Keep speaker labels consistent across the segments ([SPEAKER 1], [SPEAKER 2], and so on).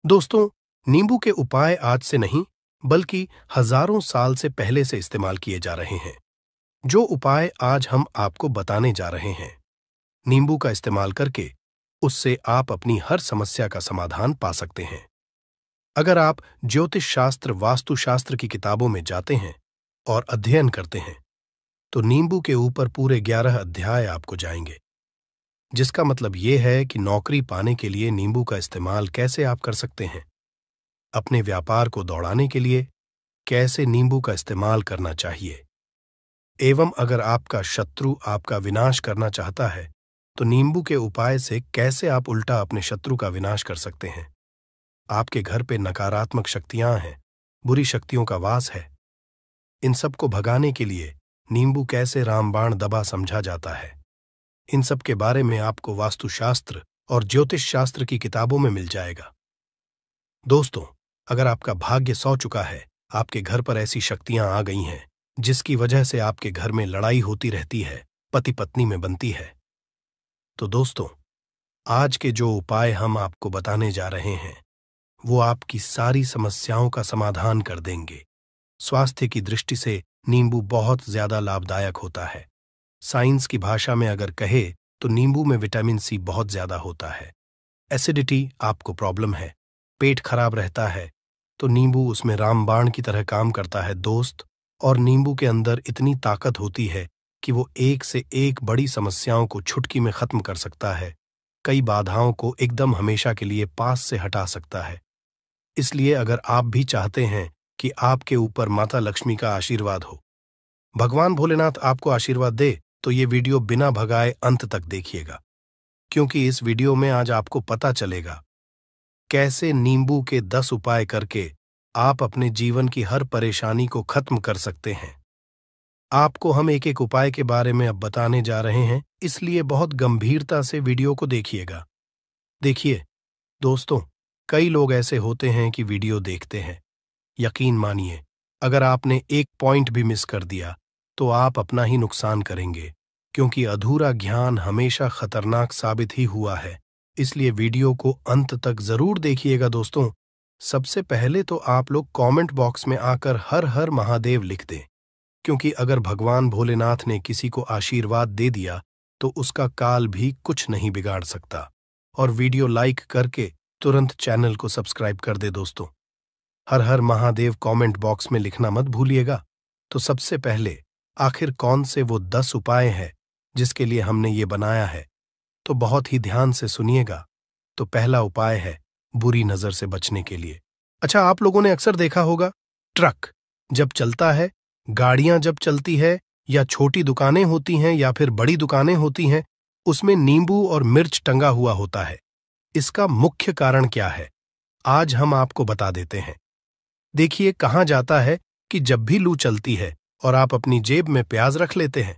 [SPEAKER 1] दोस्तों, नींबू के उपाय आज से नहीं बल्कि हजारों साल से पहले से इस्तेमाल किए जा रहे हैं। जो उपाय आज हम आपको बताने जा रहे हैं, नींबू का इस्तेमाल करके उससे आप अपनी हर समस्या का समाधान पा सकते हैं। अगर आप ज्योतिष शास्त्र, वास्तुशास्त्र की किताबों में जाते हैं और अध्ययन करते हैं, तो नींबू के ऊपर पूरे 11 अध्याय आपको जाएंगे, जिसका मतलब ये है कि नौकरी पाने के लिए नींबू का इस्तेमाल कैसे आप कर सकते हैं, अपने व्यापार को दौड़ाने के लिए कैसे नींबू का इस्तेमाल करना चाहिए, एवं अगर आपका शत्रु आपका विनाश करना चाहता है तो नींबू के उपाय से कैसे आप उल्टा अपने शत्रु का विनाश कर सकते हैं। आपके घर पे नकारात्मक शक्तियां हैं, बुरी शक्तियों का वास है, इन सब को भगाने के लिए नींबू कैसे रामबाण दबा समझा जाता है, इन सब के बारे में आपको वास्तुशास्त्र और ज्योतिष शास्त्र की किताबों में मिल जाएगा। दोस्तों, अगर आपका भाग्य सौ चुका है, आपके घर पर ऐसी शक्तियां आ गई हैं जिसकी वजह से आपके घर में लड़ाई होती रहती है, पति पत्नी में बनती है, तो दोस्तों, आज के जो उपाय हम आपको बताने जा रहे हैं वो आपकी सारी समस्याओं का समाधान कर देंगे। स्वास्थ्य की दृष्टि से नींबू बहुत ज्यादा लाभदायक होता है। साइंस की भाषा में अगर कहे तो नींबू में विटामिन सी बहुत ज्यादा होता है। एसिडिटी आपको प्रॉब्लम है, पेट खराब रहता है, तो नींबू उसमें रामबाण की तरह काम करता है दोस्त। और नींबू के अंदर इतनी ताकत होती है कि वो एक से एक बड़ी समस्याओं को चुटकी में खत्म कर सकता है, कई बाधाओं को एकदम हमेशा के लिए पास से हटा सकता है। इसलिए अगर आप भी चाहते हैं कि आपके ऊपर माता लक्ष्मी का आशीर्वाद हो, भगवान भोलेनाथ आपको आशीर्वाद दे, तो ये वीडियो बिना भगाए अंत तक देखिएगा, क्योंकि इस वीडियो में आज आपको पता चलेगा कैसे नींबू के 10 उपाय करके आप अपने जीवन की हर परेशानी को खत्म कर सकते हैं। आपको हम एक एक उपाय के बारे में अब बताने जा रहे हैं, इसलिए बहुत गंभीरता से वीडियो को देखिएगा। देखिए दोस्तों, कई लोग ऐसे होते हैं कि वीडियो देखते हैं, यकीन मानिए अगर आपने एक पॉइंट भी मिस कर दिया तो आप अपना ही नुकसान करेंगे, क्योंकि अधूरा ज्ञान हमेशा खतरनाक साबित ही हुआ है। इसलिए वीडियो को अंत तक जरूर देखिएगा दोस्तों। सबसे पहले तो आप लोग कमेंट बॉक्स में आकर हर हर महादेव लिख दें, क्योंकि अगर भगवान भोलेनाथ ने किसी को आशीर्वाद दे दिया तो उसका काल भी कुछ नहीं बिगाड़ सकता। और वीडियो लाइक करके तुरंत चैनल को सब्सक्राइब कर दे दोस्तों। हर हर महादेव कमेंट बॉक्स में लिखना मत भूलिएगा। तो सबसे पहले आखिर कौन से वो 10 उपाय हैं जिसके लिए हमने ये बनाया है, तो बहुत ही ध्यान से सुनिएगा। तो पहला उपाय है बुरी नजर से बचने के लिए। अच्छा, आप लोगों ने अक्सर देखा होगा, ट्रक जब चलता है, गाड़ियां जब चलती है, या छोटी दुकानें होती हैं या फिर बड़ी दुकानें होती हैं, उसमें नींबू और मिर्च टंगा हुआ होता है। इसका मुख्य कारण क्या है, आज हम आपको बता देते हैं। देखिए, कहा जाता है कि जब भी लू चलती है और आप अपनी जेब में प्याज रख लेते हैं,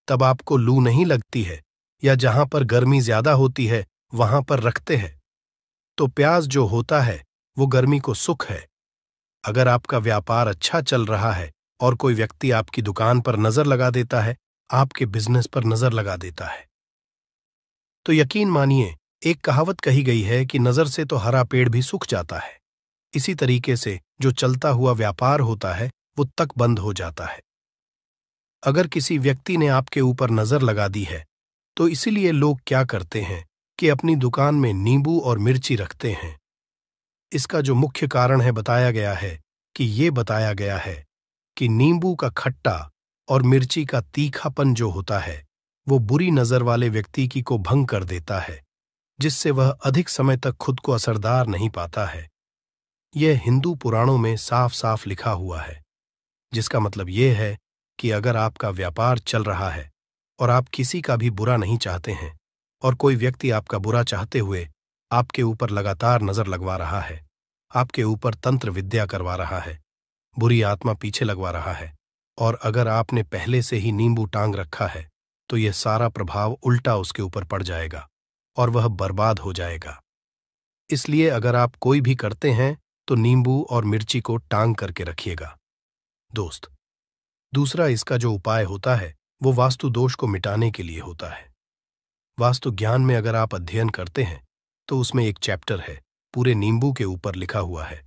[SPEAKER 1] तब आपको लू नहीं लगती है, या जहां पर गर्मी ज्यादा होती है वहां पर रखते हैं, तो प्याज जो होता है वो गर्मी को सुख है। अगर आपका व्यापार अच्छा चल रहा है और कोई व्यक्ति आपकी दुकान पर नजर लगा देता है, आपके बिजनेस पर नजर लगा देता है, तो यकीन मानिए एक कहावत कही गई है कि नजर से तो हरा पेड़ भी सूख जाता है। इसी तरीके से जो चलता हुआ व्यापार होता है वो तक बंद हो जाता है। अगर किसी व्यक्ति ने आपके ऊपर नजर लगा दी है, तो इसीलिए लोग क्या करते हैं कि अपनी दुकान में नींबू और मिर्ची रखते हैं। इसका जो मुख्य कारण है बताया गया है कि नींबू का खट्टा और मिर्ची का तीखापन जो होता है वो बुरी नजर वाले व्यक्ति की को भंग कर देता है, जिससे वह अधिक समय तक खुद को असरदार नहीं पाता है। यह हिंदू पुराणों में साफ साफ लिखा हुआ है, जिसका मतलब यह है कि अगर आपका व्यापार चल रहा है और आप किसी का भी बुरा नहीं चाहते हैं, और कोई व्यक्ति आपका बुरा चाहते हुए आपके ऊपर लगातार नजर लगवा रहा है, आपके ऊपर तंत्र विद्या करवा रहा है, बुरी आत्मा पीछे लगवा रहा है, और अगर आपने पहले से ही नींबू टांग रखा है, तो यह सारा प्रभाव उल्टा उसके ऊपर पड़ जाएगा और वह बर्बाद हो जाएगा। इसलिए अगर आप कोई भी करते हैं तो नींबू और मिर्ची को टांग करके रखिएगा दोस्त। दूसरा इसका जो उपाय होता है वो वास्तु दोष को मिटाने के लिए होता है। वास्तु ज्ञान में अगर आप अध्ययन करते हैं तो उसमें एक चैप्टर है पूरे नींबू के ऊपर लिखा हुआ है।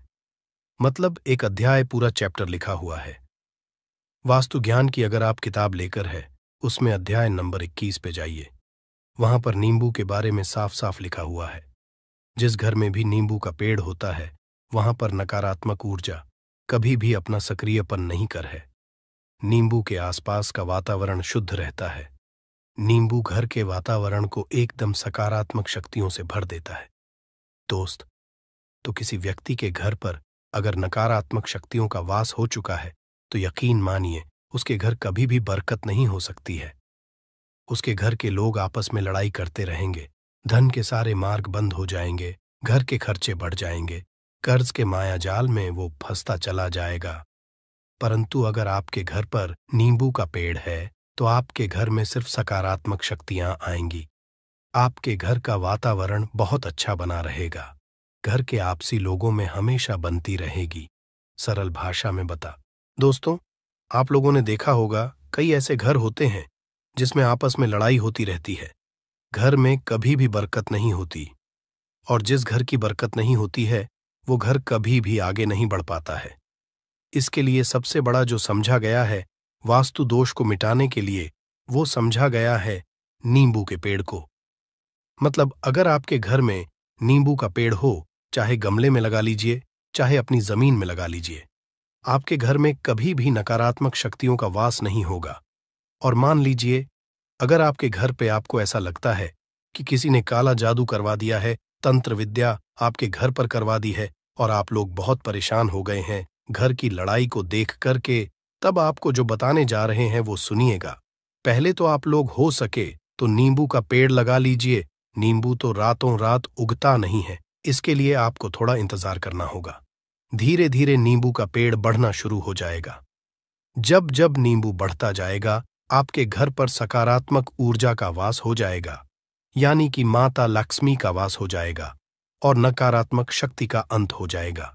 [SPEAKER 1] मतलब एक अध्याय, पूरा चैप्टर लिखा हुआ है। वास्तु ज्ञान की अगर आप किताब लेकर है, उसमें अध्याय नंबर 21 पे जाइए। वहां पर नींबू के बारे में साफ साफ लिखा हुआ है। जिस घर में भी नींबू का पेड़ होता है, वहां पर नकारात्मक ऊर्जा कभी भी अपना सक्रियपन नहीं कर है। नींबू के आसपास का वातावरण शुद्ध रहता है। नींबू घर के वातावरण को एकदम सकारात्मक शक्तियों से भर देता है। दोस्त, तो किसी व्यक्ति के घर पर अगर नकारात्मक शक्तियों का वास हो चुका है, तो यकीन मानिए उसके घर कभी भी बरकत नहीं हो सकती है। उसके घर के लोग आपस में लड़ाई करते रहेंगे, धन के सारे मार्ग बंद हो जाएंगे, घर के खर्चे बढ़ जाएंगे, कर्ज के माया जाल में वो फंसता चला जाएगा। परंतु अगर आपके घर पर नींबू का पेड़ है, तो आपके घर में सिर्फ सकारात्मक शक्तियां आएंगी। आपके घर का वातावरण बहुत अच्छा बना रहेगा। घर के आपसी लोगों में हमेशा बनती रहेगी। सरल भाषा में बता। दोस्तों, आप लोगों ने देखा होगा कई ऐसे घर होते हैं जिसमें आपस में लड़ाई होती रहती है। घर में कभी भी बरकत नहीं होती, और जिस घर की बरकत नहीं होती है, वो घर कभी भी आगे नहीं बढ़ पाता है। इसके लिए सबसे बड़ा जो समझा गया है वास्तु दोष को मिटाने के लिए, वो समझा गया है नींबू के पेड़ को। मतलब अगर आपके घर में नींबू का पेड़ हो, चाहे गमले में लगा लीजिए, चाहे अपनी जमीन में लगा लीजिए, आपके घर में कभी भी नकारात्मक शक्तियों का वास नहीं होगा। और मान लीजिए अगर आपके घर पे आपको ऐसा लगता है कि किसी ने काला जादू करवा दिया है, तंत्र विद्या आपके घर पर करवा दी है, और आप लोग बहुत परेशान हो गए हैं घर की लड़ाई को देख करके, तब आपको जो बताने जा रहे हैं वो सुनिएगा। पहले तो आप लोग हो सके तो नींबू का पेड़ लगा लीजिए। नींबू तो रातों रात उगता नहीं है, इसके लिए आपको थोड़ा इंतजार करना होगा। धीरे धीरे नींबू का पेड़ बढ़ना शुरू हो जाएगा। जब जब नींबू बढ़ता जाएगा, आपके घर पर सकारात्मक ऊर्जा का वास हो जाएगा, यानी कि माता लक्ष्मी का वास हो जाएगा, और नकारात्मक शक्ति का अंत हो जाएगा।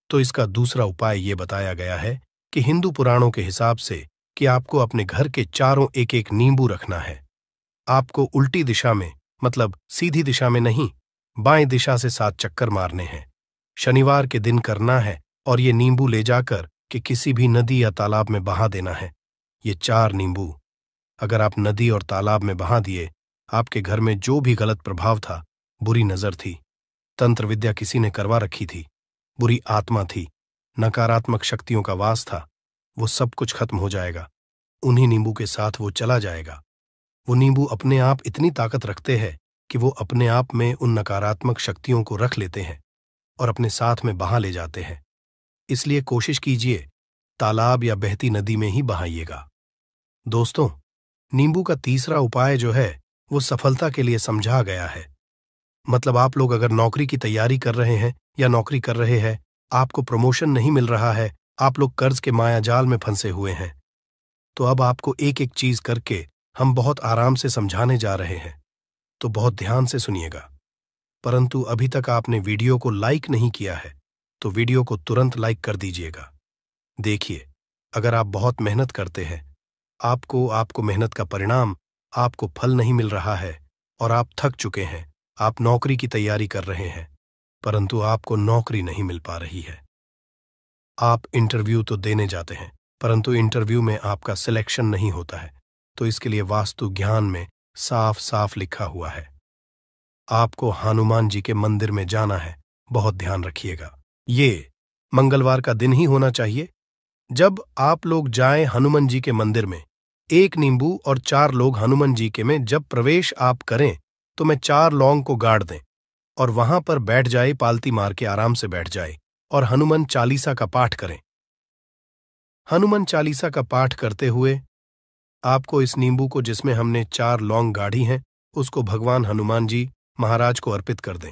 [SPEAKER 1] तो इसका दूसरा उपाय ये बताया गया है कि हिंदू पुराणों के हिसाब से कि आपको अपने घर के चारों एक एक नींबू रखना है। आपको उल्टी दिशा में, मतलब सीधी दिशा में नहीं, बाएं दिशा से 7 चक्कर मारने हैं। शनिवार के दिन करना है, और ये नींबू ले जाकर कि किसी भी नदी या तालाब में बहा देना है। ये 4 नींबू अगर आप नदी और तालाब में बहा दिए, आपके घर में जो भी गलत प्रभाव था, बुरी नजर थी, तंत्र विद्या किसी ने करवा रखी थी, बुरी आत्मा थी, नकारात्मक शक्तियों का वास था, वो सब कुछ खत्म हो जाएगा। उन्हीं नींबू के साथ वो चला जाएगा। वो नींबू अपने आप इतनी ताकत रखते हैं कि वो अपने आप में उन नकारात्मक शक्तियों को रख लेते हैं और अपने साथ में बहा ले जाते हैं। इसलिए कोशिश कीजिए तालाब या बहती नदी में ही बहाइएगा। दोस्तों, नींबू का तीसरा उपाय जो है वो सफलता के लिए समझा गया है। मतलब आप लोग अगर नौकरी की तैयारी कर रहे हैं या नौकरी कर रहे हैं, आपको प्रमोशन नहीं मिल रहा है, आप लोग कर्ज के मायाजाल में फंसे हुए हैं, तो अब आपको एक एक चीज करके हम बहुत आराम से समझाने जा रहे हैं, तो बहुत ध्यान से सुनिएगा। परंतु अभी तक आपने वीडियो को लाइक नहीं किया है, तो वीडियो को तुरंत लाइक कर दीजिएगा। देखिए, अगर आप बहुत मेहनत करते हैं, आपको मेहनत का परिणाम, आपको फल नहीं मिल रहा है और आप थक चुके हैं, आप नौकरी की तैयारी कर रहे हैं, परंतु आपको नौकरी नहीं मिल पा रही है। आप इंटरव्यू तो देने जाते हैं, परंतु इंटरव्यू में आपका सिलेक्शन नहीं होता है, तो इसके लिए वास्तु ज्ञान में साफ साफ लिखा हुआ है, आपको हनुमान जी के मंदिर में जाना है। बहुत ध्यान रखिएगा, ये मंगलवार का दिन ही होना चाहिए। जब आप लोग जाएं हनुमान जी के मंदिर में, 1 नींबू और 4 लोग हनुमान जी के में जब प्रवेश आप करें, तो मैं 4 लौंग को गाड़ दें और वहां पर बैठ जाए, पालती मार के आराम से बैठ जाए और हनुमान चालीसा का पाठ करें। हनुमान चालीसा का पाठ करते हुए आपको इस नींबू को, जिसमें हमने 4 लौंग गाढ़ी हैं, उसको भगवान हनुमान जी महाराज को अर्पित कर दें।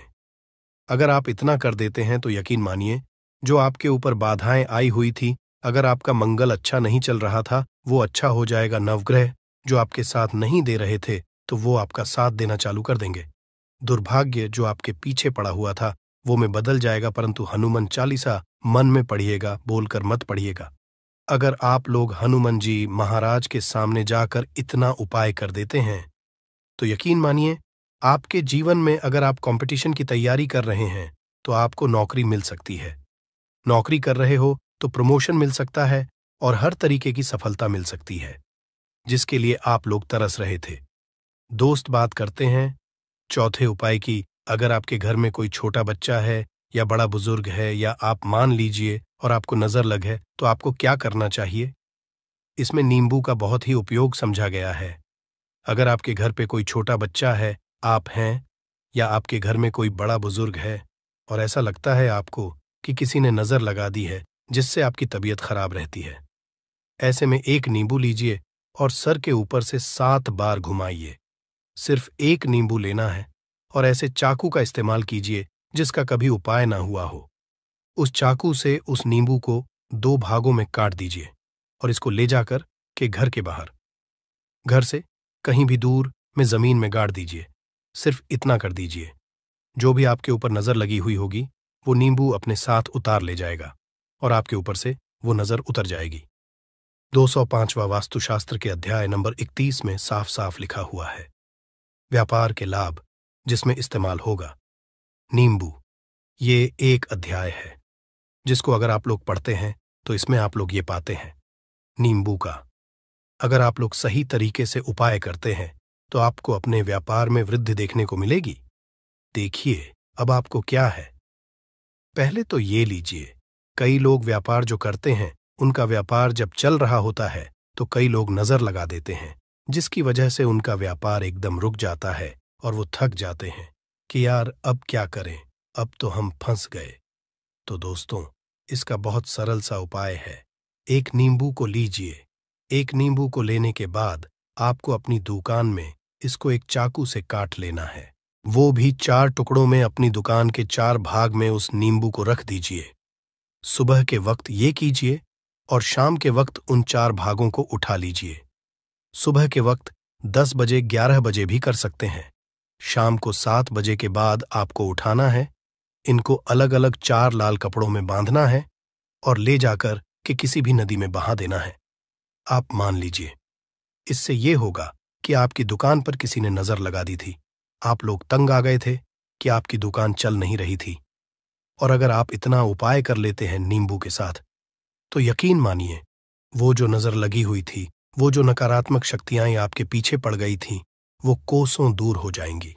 [SPEAKER 1] अगर आप इतना कर देते हैं तो यकीन मानिए, जो आपके ऊपर बाधाएं आई हुई थी, अगर आपका मंगल अच्छा नहीं चल रहा था, वो अच्छा हो जाएगा। नवग्रह जो आपके साथ नहीं दे रहे थे, तो वो आपका साथ देना चालू कर देंगे। दुर्भाग्य जो आपके पीछे पड़ा हुआ था, वो में बदल जाएगा। परंतु हनुमान चालीसा मन में पढ़िएगा, बोलकर मत पढ़िएगा। अगर आप लोग हनुमान जी महाराज के सामने जाकर इतना उपाय कर देते हैं, तो यकीन मानिए, आपके जीवन में अगर आप कंपटीशन की तैयारी कर रहे हैं, तो आपको नौकरी मिल सकती है। नौकरी कर रहे हो तो प्रमोशन मिल सकता है और हर तरीके की सफलता मिल सकती है, जिसके लिए आप लोग तरस रहे थे। दोस्त बात करते हैं चौथे उपाय की। अगर आपके घर में कोई छोटा बच्चा है या बड़ा बुजुर्ग है, या आप मान लीजिए और आपको नजर लग है, तो आपको क्या करना चाहिए? इसमें नींबू का बहुत ही उपयोग समझा गया है। अगर आपके घर पे कोई छोटा बच्चा है, आप हैं, या आपके घर में कोई बड़ा बुजुर्ग है और ऐसा लगता है आपको कि किसी ने नजर लगा दी है जिससे आपकी तबीयत खराब रहती है, ऐसे में एक नींबू लीजिए और सर के ऊपर से 7 बार घुमाइए। सिर्फ एक नींबू लेना है और ऐसे चाकू का इस्तेमाल कीजिए जिसका कभी उपाय ना हुआ हो। उस चाकू से उस नींबू को 2 भागों में काट दीजिए और इसको ले जाकर के घर के बाहर, घर से कहीं भी दूर में जमीन में गाड़ दीजिए। सिर्फ इतना कर दीजिए, जो भी आपके ऊपर नजर लगी हुई होगी वो नींबू अपने साथ उतार ले जाएगा और आपके ऊपर से वो नजर उतर जाएगी। 205वां वास्तुशास्त्र के अध्याय नंबर 31 में साफ साफ लिखा हुआ है, व्यापार के लाभ जिसमें इस्तेमाल होगा नींबू। ये एक अध्याय है जिसको अगर आप लोग पढ़ते हैं तो इसमें आप लोग ये पाते हैं नींबू का अगर आप लोग सही तरीके से उपाय करते हैं तो आपको अपने व्यापार में वृद्धि देखने को मिलेगी। देखिए अब आपको क्या है। पहले तो ये लीजिए, कई लोग व्यापार जो करते हैं उनका व्यापार जब चल रहा होता है तो कई लोग नजर लगा देते हैं, जिसकी वजह से उनका व्यापार एकदम रुक जाता है और वो थक जाते हैं कि यार अब क्या करें, अब तो हम फंस गए। तो दोस्तों, इसका बहुत सरल सा उपाय है। एक नींबू को लीजिए। एक नींबू को लेने के बाद आपको अपनी दुकान में इसको एक चाकू से काट लेना है। वो भी 4 टुकड़ों में अपनी दुकान के 4 भाग में उस नींबू को रख दीजिए। सुबह के वक्त ये कीजिए और शाम के वक्त उन 4 भागों को उठा लीजिए। सुबह के वक्त 10 बजे 11 बजे भी कर सकते हैं। शाम को 7 बजे के बाद आपको उठाना है। इनको अलग अलग 4 लाल कपड़ों में बांधना है और ले जाकर के किसी भी नदी में बहा देना है। आप मान लीजिए, इससे ये होगा कि आपकी दुकान पर किसी ने नजर लगा दी थी। आप लोग तंग आ गए थे कि आपकी दुकान चल नहीं रही थी, और अगर आप इतना उपाय कर लेते हैं नींबू के साथ तो यकीन मानिए वो जो नजर लगी हुई थी, वो जो नकारात्मक शक्तियां आपके पीछे पड़ गई थीं, वो कोसों दूर हो जाएंगी।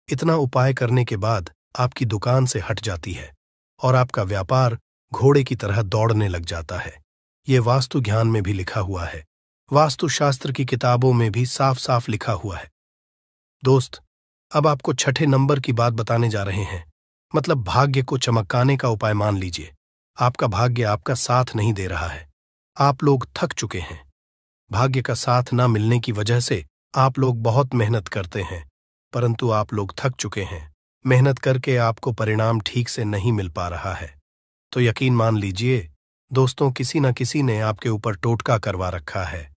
[SPEAKER 1] इतना उपाय करने के बाद आपकी दुकान से हट जाती है और आपका व्यापार घोड़े की तरह दौड़ने लग जाता है। ये वास्तु ज्ञान में भी लिखा हुआ है, वास्तुशास्त्र की किताबों में भी साफ साफ लिखा हुआ है। दोस्त, अब आपको छठे नंबर की बात बताने जा रहे हैं, मतलब भाग्य को चमकाने का उपाय। मान लीजिए आपका भाग्य आपका साथ नहीं दे रहा है, आप लोग थक चुके हैं। भाग्य का साथ ना मिलने की वजह से आप लोग बहुत मेहनत करते हैं, परंतु आप लोग थक चुके हैं। मेहनत करके आपको परिणाम ठीक से नहीं मिल पा रहा है। तो यकीन मान लीजिए दोस्तों, किसी न किसी ने आपके ऊपर टोटका करवा रखा है।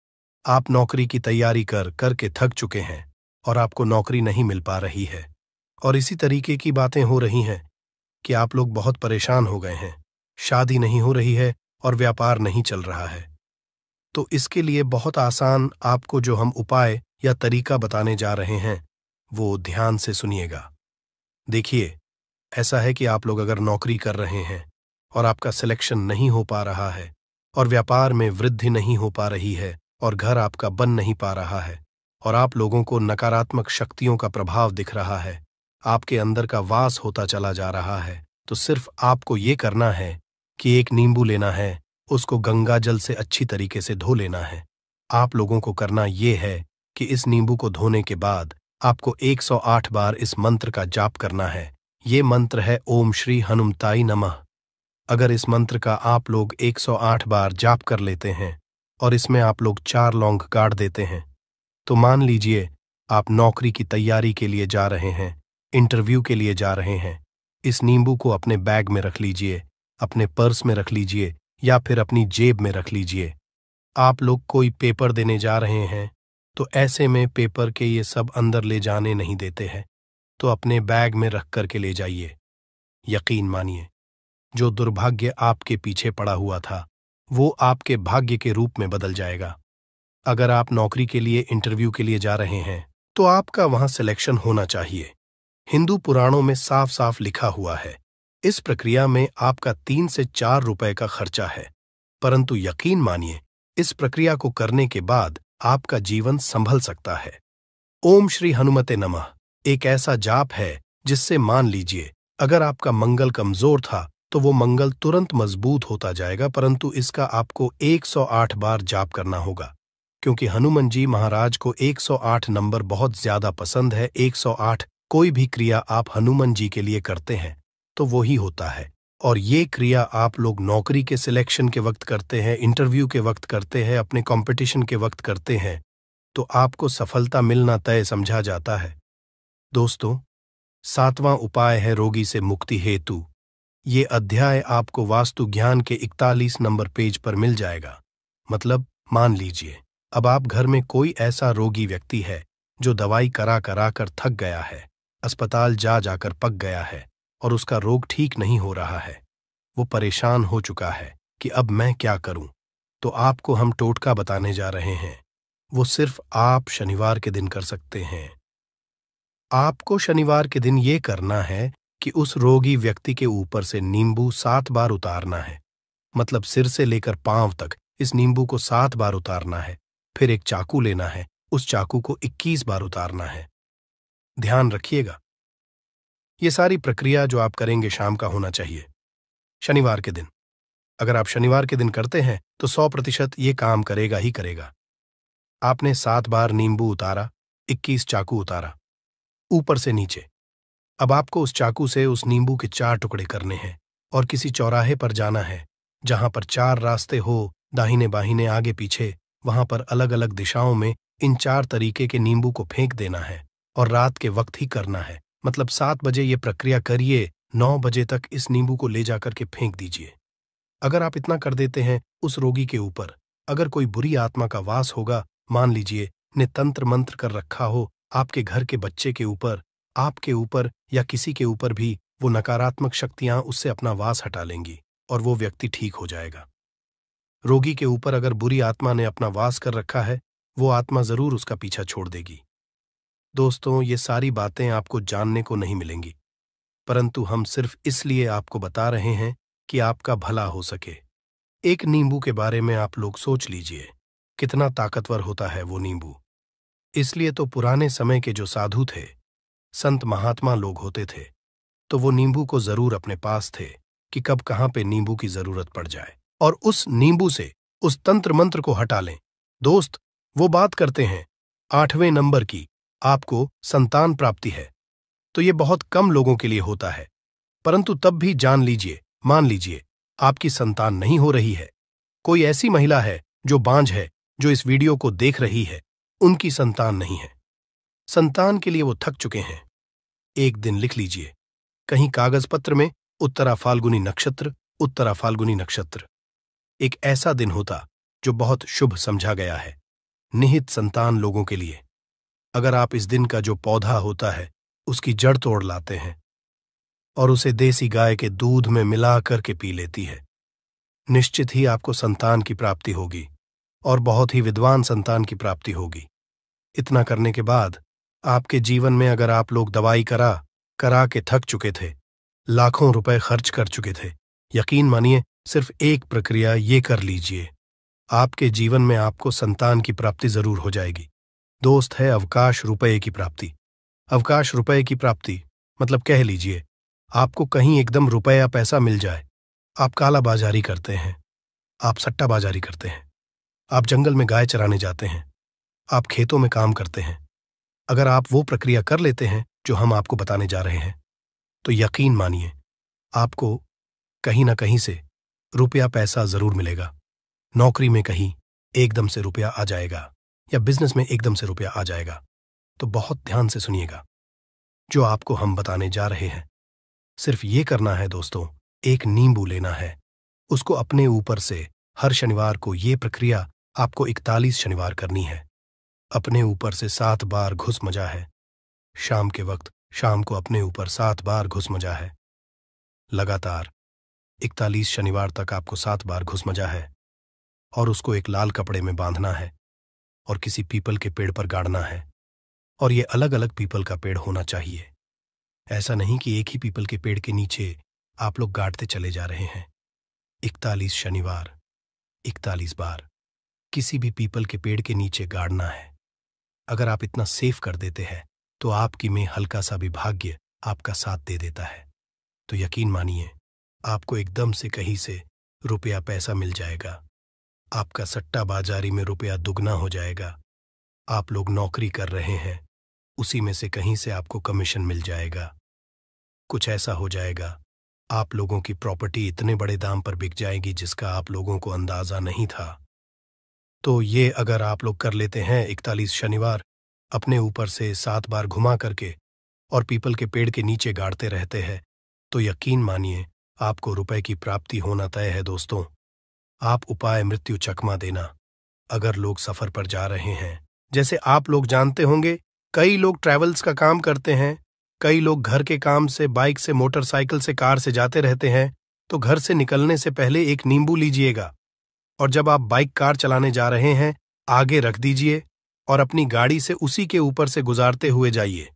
[SPEAKER 1] आप नौकरी की तैयारी करके थक चुके हैं और आपको नौकरी नहीं मिल पा रही है, और इसी तरीके की बातें हो रही हैं कि आप लोग बहुत परेशान हो गए हैं। शादी नहीं हो रही है और व्यापार नहीं चल रहा है। तो इसके लिए बहुत आसान आपको जो हम उपाय या तरीका बताने जा रहे हैं वो ध्यान से सुनिएगा। देखिए, ऐसा है कि आप लोग अगर नौकरी कर रहे हैं और आपका सिलेक्शन नहीं हो पा रहा है और व्यापार में वृद्धि नहीं हो पा रही है और घर आपका बन नहीं पा रहा है और आप लोगों को नकारात्मक शक्तियों का प्रभाव दिख रहा है, आपके अंदर का वास होता चला जा रहा है, तो सिर्फ आपको ये करना है कि एक नींबू लेना है, उसको गंगा जल से अच्छी तरीके से धो लेना है। आप लोगों को करना ये है कि इस नींबू को धोने के बाद आपको 108 बार इस मंत्र का जाप करना है। ये मंत्र है ओम श्री हनुमताई नमः। अगर इस मंत्र का आप लोग 108 बार जाप कर लेते हैं और इसमें आप लोग 4 लौंग गाड़ देते हैं, तो मान लीजिए आप नौकरी की तैयारी के लिए जा रहे हैं, इंटरव्यू के लिए जा रहे हैं। इस नींबू को अपने बैग में रख लीजिए, अपने पर्स में रख लीजिए या फिर अपनी जेब में रख लीजिए। आप लोग कोई पेपर देने जा रहे हैं तो ऐसे में पेपर के ये सब अंदर ले जाने नहीं देते हैं, तो अपने बैग में रख करके ले जाइए। यकीन मानिए, जो दुर्भाग्य आपके पीछे पड़ा हुआ था वो आपके भाग्य के रूप में बदल जाएगा। अगर आप नौकरी के लिए इंटरव्यू के लिए जा रहे हैं तो आपका वहां सिलेक्शन होना चाहिए। हिंदू पुराणों में साफ साफ लिखा हुआ है इस प्रक्रिया में आपका 3 से 4 रुपए का खर्चा है, परंतु यकीन मानिए, इस प्रक्रिया को करने के बाद आपका जीवन संभल सकता है। ओम श्री हनुमते नमः एक ऐसा जाप है जिससे मान लीजिए अगर आपका मंगल कमजोर था तो वो मंगल तुरंत मजबूत होता जाएगा, परंतु इसका आपको 108 बार जाप करना होगा, क्योंकि हनुमान जी महाराज को 108 नंबर बहुत ज्यादा पसंद है। 108 कोई भी क्रिया आप हनुमान जी के लिए करते हैं तो वो ही होता है। और ये क्रिया आप लोग नौकरी के सिलेक्शन के वक्त करते हैं, इंटरव्यू के वक्त करते हैं, अपने कंपटीशन के वक्त करते हैं, तो आपको सफलता मिलना तय समझा जाता है। दोस्तों, 7वां उपाय है रोगी से मुक्ति हेतु। ये अध्याय आपको वास्तु ज्ञान के 41 नंबर पेज पर मिल जाएगा। मतलब मान लीजिए अब आप घर में कोई ऐसा रोगी व्यक्ति है जो दवाई करा करा कर थक गया है, अस्पताल जा जाकर पक गया है और उसका रोग ठीक नहीं हो रहा है। वो परेशान हो चुका है कि अब मैं क्या करूं। तो आपको हम टोटका बताने जा रहे हैं। वो सिर्फ आप शनिवार के दिन कर सकते हैं। आपको शनिवार के दिन ये करना है कि उस रोगी व्यक्ति के ऊपर से नींबू 7 बार उतारना है। मतलब सिर से लेकर पांव तक इस नींबू को 7 बार उतारना है। फिर एक चाकू लेना है, उस चाकू को 21 बार उतारना है। ध्यान रखिएगा, ये सारी प्रक्रिया जो आप करेंगे शाम का होना चाहिए, शनिवार के दिन। अगर आप शनिवार के दिन करते हैं तो 100% ये काम करेगा ही करेगा। आपने 7 बार नींबू उतारा, 21 चाकू उतारा, ऊपर से नीचे। अब आपको उस चाकू से उस नींबू के 4 टुकड़े करने हैं और किसी चौराहे पर जाना है जहां पर 4 रास्ते हो, दाहिने बाहिने आगे पीछे, वहां पर अलग अलग दिशाओं में इन 4 तरीके के नींबू को फेंक देना है और रात के वक्त ही करना है। मतलब 7 बजे ये प्रक्रिया करिए, 9 बजे तक इस नींबू को ले जाकर के फेंक दीजिए। अगर आप इतना कर देते हैं, उस रोगी के ऊपर अगर कोई बुरी आत्मा का वास होगा, मान लीजिए ने तंत्र मंत्र कर रखा हो आपके घर के बच्चे के ऊपर, आपके ऊपर या किसी के ऊपर भी, वो नकारात्मक शक्तियां उससे अपना वास हटा लेंगी और वो व्यक्ति ठीक हो जाएगा। रोगी के ऊपर अगर बुरी आत्मा ने अपना वास कर रखा है, वो आत्मा जरूर उसका पीछा छोड़ देगी। दोस्तों, ये सारी बातें आपको जानने को नहीं मिलेंगी, परंतु हम सिर्फ इसलिए आपको बता रहे हैं कि आपका भला हो सके। एक नींबू के बारे में आप लोग सोच लीजिए, कितना ताकतवर होता है वो नींबू। इसलिए तो पुराने समय के जो साधु थे, संत महात्मा लोग होते थे, तो वो नींबू को जरूर अपने पास थे कि कब कहां पे नींबू की जरूरत पड़ जाए और उस नींबू से उस तंत्र मंत्र को हटा लें। दोस्त, वो बात करते हैं 8वें नंबर की, आपको संतान प्राप्ति है, तो ये बहुत कम लोगों के लिए होता है, परंतु तब भी जान लीजिए, मान लीजिए आपकी संतान नहीं हो रही है, कोई ऐसी महिला है जो बांझ है, जो इस वीडियो को देख रही है, उनकी संतान नहीं है, संतान के लिए वो थक चुके हैं। एक दिन लिख लीजिए कहीं कागज पत्र में, उत्तरा फाल्गुनी नक्षत्र, उत्तरा फाल्गुनी नक्षत्र। एक ऐसा दिन होता जो बहुत शुभ समझा गया है निहित संतान लोगों के लिए। अगर आप इस दिन का जो पौधा होता है उसकी जड़ तोड़ लाते हैं और उसे देसी गाय के दूध में मिला करके पी लेती है, निश्चित ही आपको संतान की प्राप्ति होगी और बहुत ही विद्वान संतान की प्राप्ति होगी। इतना करने के बाद आपके जीवन में अगर आप लोग दवाई करा करा के थक चुके थे, लाखों रुपए खर्च कर चुके थे, यकीन मानिए सिर्फ एक प्रक्रिया ये कर लीजिए, आपके जीवन में आपको संतान की प्राप्ति जरूर हो जाएगी। दोस्त, है अवकाश रुपए की प्राप्ति। अवकाश रुपए की प्राप्ति मतलब कह लीजिए आपको कहीं एकदम रुपया पैसा मिल जाए। आप काला बाजारी करते हैं, आप सट्टा बाजारी करते हैं, आप जंगल में गाय चराने जाते हैं, आप खेतों में काम करते हैं। अगर आप वो प्रक्रिया कर लेते हैं जो हम आपको बताने जा रहे हैं, तो यकीन मानिए आपको कहीं ना कहीं से रुपया पैसा जरूर मिलेगा। नौकरी में कहीं एकदम से रुपया आ जाएगा या बिजनेस में एकदम से रुपया आ जाएगा। तो बहुत ध्यान से सुनिएगा जो आपको हम बताने जा रहे हैं। सिर्फ ये करना है दोस्तों, एक नींबू लेना है, उसको अपने ऊपर से हर शनिवार को ये प्रक्रिया आपको 41 शनिवार करनी है। अपने ऊपर से 7 बार घुस मजा है। शाम के वक्त शाम को अपने ऊपर 7 बार घुस मजा है। लगातार 41 शनिवार तक आपको 7 बार घुस मजा है और उसको एक लाल कपड़े में बांधना है और किसी पीपल के पेड़ पर गाड़ना है। और ये अलग अलग पीपल का पेड़ होना चाहिए। ऐसा नहीं कि एक ही पीपल के पेड़ के नीचे आप लोग गाड़ते चले जा रहे हैं। 41 शनिवार, 41 बार किसी भी पीपल के पेड़ के नीचे गाड़ना है। अगर आप इतना सेव कर देते हैं तो आपकी में हल्का सा भी भाग्य आपका साथ दे देता है, तो यकीन मानिए आपको एकदम से कहीं से रुपया पैसा मिल जाएगा। आपका सट्टा बाजारी में रुपया दुगना हो जाएगा। आप लोग नौकरी कर रहे हैं, उसी में से कहीं से आपको कमीशन मिल जाएगा। कुछ ऐसा हो जाएगा, आप लोगों की प्रॉपर्टी इतने बड़े दाम पर बिक जाएगी जिसका आप लोगों को अंदाजा नहीं था। तो ये अगर आप लोग कर लेते हैं 41 शनिवार अपने ऊपर से 7 बार घुमा करके और पीपल के पेड़ के नीचे गाड़ते रहते हैं, तो यकीन मानिए आपको रुपए की प्राप्ति होना तय है दोस्तों। आप उपाय मृत्यु चकमा देना। अगर लोग सफर पर जा रहे हैं, जैसे आप लोग जानते होंगे कई लोग ट्रैवल्स का काम करते हैं, कई लोग घर के काम से बाइक से मोटरसाइकिल से कार से जाते रहते हैं, तो घर से निकलने से पहले एक नींबू लीजिएगा और जब आप बाइक कार चलाने जा रहे हैं आगे रख दीजिए और अपनी गाड़ी से उसी के ऊपर से गुजारते हुए जाइए।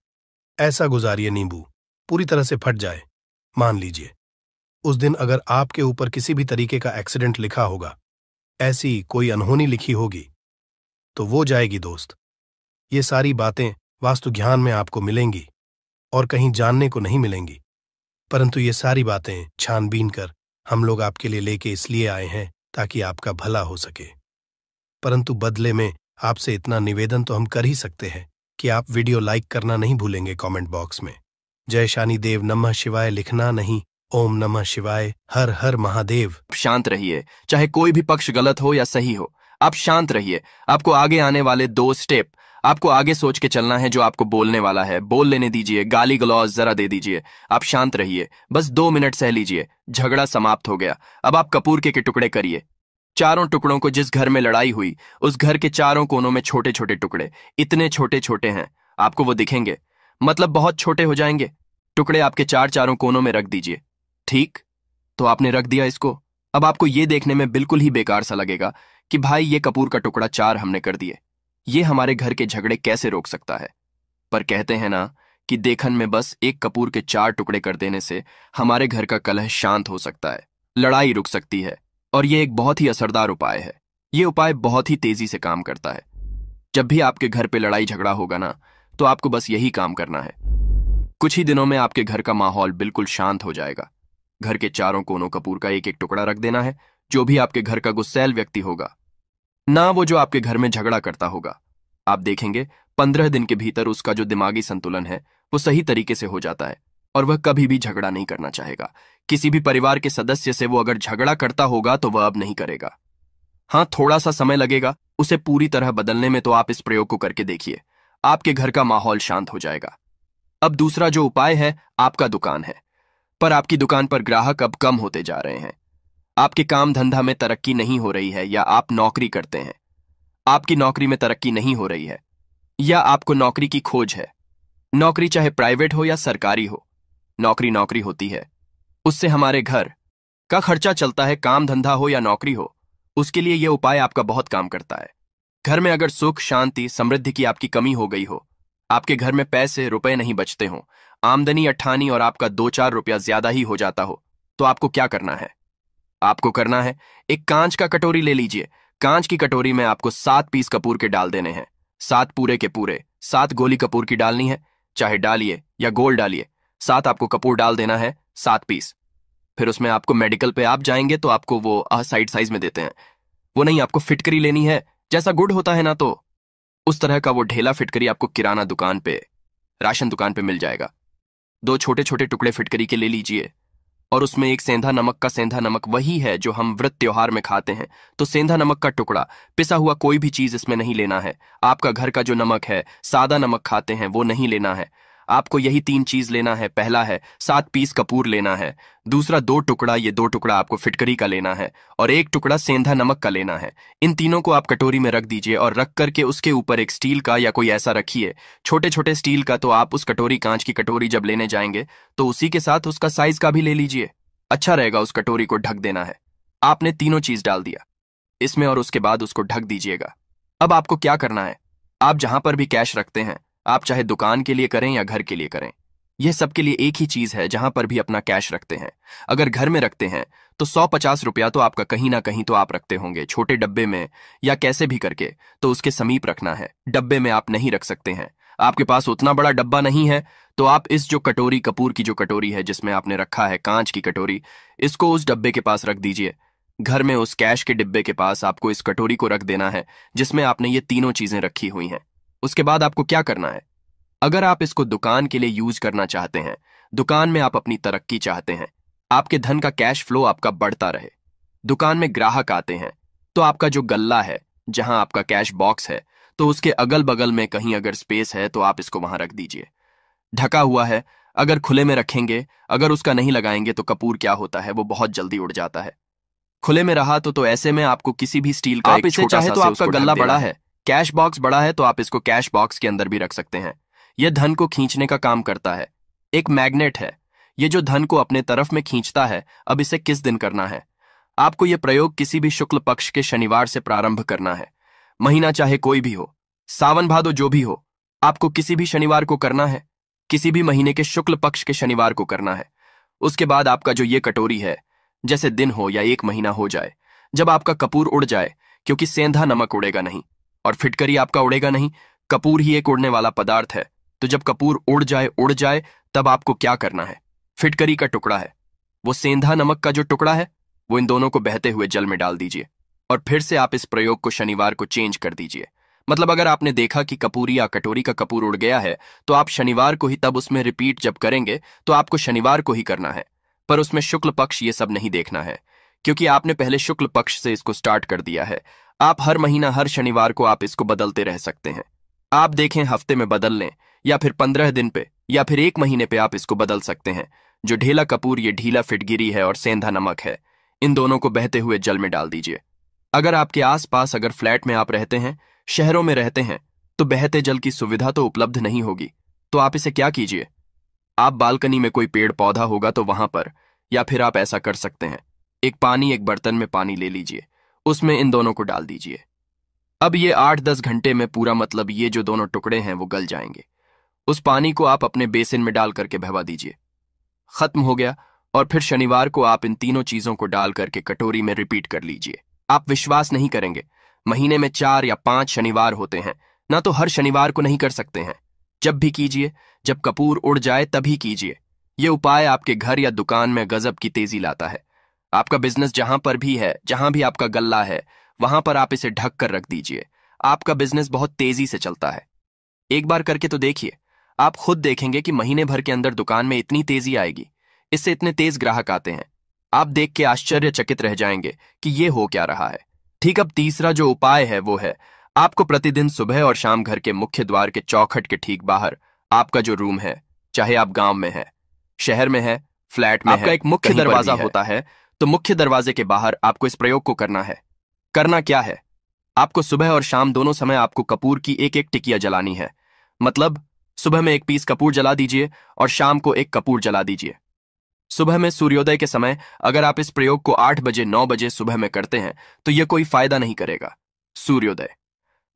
[SPEAKER 1] ऐसा गुजारिए नींबू पूरी तरह से फट जाए। मान लीजिए उस दिन अगर आपके ऊपर किसी भी तरीके का एक्सीडेंट लिखा होगा, ऐसी कोई अनहोनी लिखी होगी, तो वो जाएगी दोस्त। ये सारी बातें वास्तु ज्ञान में आपको मिलेंगी और कहीं जानने को नहीं मिलेंगी, परंतु ये सारी बातें छानबीन कर हम लोग आपके लिए लेके इसलिए आए हैं ताकि आपका भला हो सके। परंतु बदले में आपसे इतना निवेदन तो हम कर ही सकते हैं कि आप वीडियो लाइक करना नहीं भूलेंगे कमेंट बॉक्स में। जय शानी देव नमः शिवाय लिखना नहीं, ओम नमः शिवाय हर हर महादेव।
[SPEAKER 2] शांत रहिए, चाहे कोई भी पक्ष गलत हो या सही हो, आप शांत रहिए। आपको आगे आने वाले 2 स्टेप आपको आगे सोच के चलना है। जो आपको बोलने वाला है बोल लेने दीजिए, गाली गलौज जरा दे दीजिए। आप शांत रहिए, बस 2 मिनट सह लीजिए। झगड़ा समाप्त हो गया। अब आप कपूर के टुकड़े करिए। चारों टुकड़ों को, जिस घर में लड़ाई हुई उस घर के चारों कोनों में छोटे छोटे टुकड़े, इतने छोटे छोटे हैं आपको वो दिखेंगे, मतलब बहुत छोटे हो जाएंगे। टुकड़े आपके चारों कोनों में रख दीजिए। ठीक, तो आपने रख दिया इसको। अब आपको ये देखने में बिल्कुल ही बेकार सा लगेगा कि भाई ये कपूर का टुकड़ा 4 हमने कर दिए, ये हमारे घर के झगड़े कैसे रोक सकता है। पर कहते हैं ना कि देखन में बस एक कपूर के 4 टुकड़े कर देने से हमारे घर का कलह शांत हो सकता है, लड़ाई रुक सकती है। और ये एक बहुत ही असरदार उपाय है। ये उपाय बहुत ही तेजी से काम करता है। जब भी आपके घर पे लड़ाई झगड़ा होगा ना, तो आपको बस यही काम करना है। कुछ ही दिनों में आपके घर का माहौल बिल्कुल शांत हो जाएगा। घर के चारों कोनों कपूर का एक एक टुकड़ा रख देना है। जो भी आपके घर का गुस्सैल व्यक्ति होगा ना, वो जो आपके घर में झगड़ा करता होगा, आप देखेंगे 15 दिन के भीतर उसका जो दिमागी संतुलन है वो सही तरीके से हो जाता है और वह कभी भी झगड़ा नहीं करना चाहेगा। किसी भी परिवार के सदस्य से वो अगर झगड़ा करता होगा तो वह अब नहीं करेगा। हाँ, थोड़ा सा समय लगेगा उसे पूरी तरह बदलने में, तो आप इस प्रयोग को करके देखिए, आपके घर का माहौल शांत हो जाएगा। अब दूसरा जो उपाय है, आपका दुकान है, पर आपकी दुकान पर ग्राहक अब कम होते जा रहे हैं। आपके काम धंधा में तरक्की नहीं हो रही है, या आप नौकरी करते हैं, आपकी नौकरी में तरक्की नहीं हो रही है, या आपको नौकरी की खोज है। नौकरी चाहे प्राइवेट हो या सरकारी हो, नौकरी नौकरी होती है, उससे हमारे घर का खर्चा चलता है। काम धंधा हो या नौकरी हो, उसके लिए यह उपाय आपका बहुत काम करता है। घर में अगर सुख शांति समृद्धि की आपकी कमी हो गई हो, आपके घर में पैसे रुपए नहीं बचते हो, आमदनी अट्ठानी और आपका 2-4 रुपया ज्यादा ही हो जाता हो, तो आपको क्या करना है? आपको करना है, एक कांच का कटोरी ले लीजिए। कांच की कटोरी में आपको 7 पीस कपूर के डाल देने हैं। 7 पूरे के पूरे 7 गोली कपूर की डालनी है, चाहे डालिए या गोल डालिए। 7 आपको कपूर डाल देना है, 7 पीस। फिर उसमें आपको मेडिकल पे आप जाएंगे तो आपको वो साइड साइज में देते हैं, वो नहीं, आपको फिटकरी लेनी है। जैसा गुड़ होता है ना, तो उस तरह का वो ढेला फिटकरी आपको किराना दुकान पे, राशन दुकान पे मिल जाएगा। 2 छोटे छोटे टुकड़े फिटकरी के ले लीजिए और उसमें एक सेंधा नमक का, सेंधा नमक वही है जो हम व्रत त्योहार में खाते हैं, तो सेंधा नमक का टुकड़ा, पिसा हुआ कोई भी चीज इसमें नहीं लेना है। आपका घर का जो नमक है, सादा नमक खाते हैं, वो नहीं लेना है। आपको यही 3 चीज लेना है। पहला है 7 पीस कपूर लेना है, दूसरा 2 टुकड़ा, ये 2 टुकड़ा आपको फिटकरी का लेना है, और 1 टुकड़ा सेंधा नमक का लेना है। इन तीनों को आप कटोरी में रख दीजिए और रख करके उसके ऊपर एक स्टील का या कोई ऐसा रखिए, छोटे छोटे स्टील का। तो आप उस कटोरी, कांच की कटोरी जब लेने जाएंगे तो उसी के साथ उसका साइज का भी ले लीजिए, अच्छा रहेगा। उस कटोरी को ढक देना है। आपने तीनों चीज डाल दिया इसमें और उसके बाद उसको ढक दीजिएगा। अब आपको क्या करना है, आप जहां पर भी कैश रखते हैं, आप चाहे दुकान के लिए करें या घर के लिए करें, यह सबके लिए एक ही चीज है जहां पर भी अपना कैश रखते हैं। अगर घर में रखते हैं तो 150 रुपया तो आपका कहीं ना कहीं तो आप रखते होंगे, छोटे डब्बे में या कैसे भी करके, तो उसके समीप रखना है। डब्बे में आप नहीं रख सकते हैं, आपके पास उतना बड़ा डब्बा नहीं है, तो आप इस जो कटोरी, कपूर की जो कटोरी है जिसमें आपने रखा है, कांच की कटोरी, इसको उस डब्बे के पास रख दीजिए। घर में उस कैश के डिब्बे के पास आपको इस कटोरी को रख देना है जिसमें आपने ये तीनों चीजें रखी हुई हैं। उसके बाद आपको क्या करना है, अगर आप इसको दुकान के लिए यूज करना चाहते हैं, दुकान में आप अपनी तरक्की चाहते हैं, आपके धन का कैश फ्लो आपका बढ़ता रहे, दुकान में ग्राहक आते हैं, तो आपका जो गल्ला है, जहां आपका कैश बॉक्स है, तो उसके अगल बगल में कहीं अगर स्पेस है तो आप इसको वहां रख दीजिए। ढका हुआ है, अगर खुले में रखेंगे, अगर उसका नहीं लगाएंगे तो कपूर क्या होता है, वो बहुत जल्दी उड़ जाता है। खुले में रहा तो ऐसे में आपको किसी भी स्टील का
[SPEAKER 3] आप इसे चाहे तो आपका गल्ला बड़ा है,
[SPEAKER 2] कैश बॉक्स बड़ा है, तो आप इसको कैश बॉक्स के अंदर भी रख सकते हैं। यह धन को खींचने का काम करता है, एक मैग्नेट है, ये जो धन को अपने तरफ में खींचता है। अब इसे किस दिन करना है, आपको यह प्रयोग किसी भी शुक्ल पक्ष के शनिवार से प्रारंभ करना है। महीना चाहे कोई भी हो, सावन भादो जो भी हो, आपको किसी भी शनिवार को करना है, किसी भी महीने के शुक्ल पक्ष के शनिवार को करना है। उसके बाद आपका जो ये कटोरी है, जैसे दिन हो या एक महीना हो जाए, जब आपका कपूर उड़ जाए, क्योंकि सेंधा नमक उड़ेगा नहीं और फिटकरी आपका उड़ेगा नहीं, कपूर ही एक उड़ने वाला पदार्थ है, तो जब कपूर उड़ जाए तब आपको क्या करना है, फिटकरी का टुकड़ा है, वो सेंधा नमक का जो टुकड़ा है, वो इन दोनों को बहते हुए जल में डाल दीजिए और फिर से आप इस प्रयोग को शनिवार को चेंज कर दीजिए। मतलब अगर आपने देखा कि कपूरी या कटोरी का कपूर उड़ गया है, तो आप शनिवार को ही तब उसमें रिपीट जब करेंगे तो आपको शनिवार को ही करना है, पर उसमें शुक्ल पक्ष ये सब नहीं देखना है, क्योंकि आपने पहले शुक्ल पक्ष से इसको स्टार्ट कर दिया है। आप हर महीना हर शनिवार को आप इसको बदलते रह सकते हैं। आप देखें हफ्ते में बदल लें या फिर 15 दिन पे या फिर एक महीने पे आप इसको बदल सकते हैं। जो ढीला कपूर, ये ढीला फिटगिरी है और सेंधा नमक है, इन दोनों को बहते हुए जल में डाल दीजिए। अगर आपके आसपास, अगर फ्लैट में आप रहते हैं, शहरों में रहते हैं, तो बहते जल की सुविधा तो उपलब्ध नहीं होगी, तो आप इसे क्या कीजिए, आप बालकनी में कोई पेड़ पौधा होगा तो वहां पर, या फिर आप ऐसा कर सकते हैं, एक बर्तन में पानी ले लीजिए, उसमें इन दोनों को डाल दीजिए। अब ये 8-10 घंटे में पूरा, मतलब ये जो दोनों टुकड़े हैं वो गल जाएंगे। उस पानी को आप अपने बेसिन में डाल करके बहवा दीजिए। खत्म हो गया। और फिर शनिवार को आप इन तीनों चीजों को डाल करके कटोरी में रिपीट कर लीजिए। आप विश्वास नहीं करेंगे, महीने में 4 या 5 शनिवार होते हैं ना, तो हर शनिवार को नहीं कर सकते हैं, जब भी कीजिए, जब कपूर उड़ जाए तभी कीजिए। यह उपाय आपके घर या दुकान में गजब की तेजी लाता है। आपका बिजनेस जहां पर भी है, जहां भी आपका गल्ला है, वहां पर आप इसे ढक कर रख दीजिए। आपका बिजनेस बहुत तेजी से चलता है। एक बार करके तो देखिए, आप खुद देखेंगे कि महीने भर के अंदर दुकान में इतनी तेजी आएगी, इससे इतने तेज ग्राहक आते हैं, आप देख के आश्चर्यचकित रह जाएंगे कि ये हो क्या रहा है। ठीक, अब तीसरा जो उपाय है वो है, आपको प्रतिदिन सुबह और शाम घर के मुख्य द्वार के चौखट के ठीक बाहर आपका जो रूम है, चाहे आप गांव में है, शहर में है, फ्लैट में है,
[SPEAKER 3] आपका एक मुख्य दरवाजा
[SPEAKER 2] होता है, तो मुख्य दरवाजे के बाहर आपको इस प्रयोग को करना है। करना क्या है, आपको सुबह और शाम दोनों समय आपको कपूर की एक एक टिकिया जलानी है। मतलब सुबह में 1 पीस कपूर जला दीजिए और शाम को 1 कपूर जला दीजिए। सुबह में सूर्योदय के समय अगर आप इस प्रयोग को 8 बजे 9 बजे सुबह में करते हैं तो यह कोई फायदा नहीं करेगा। सूर्योदय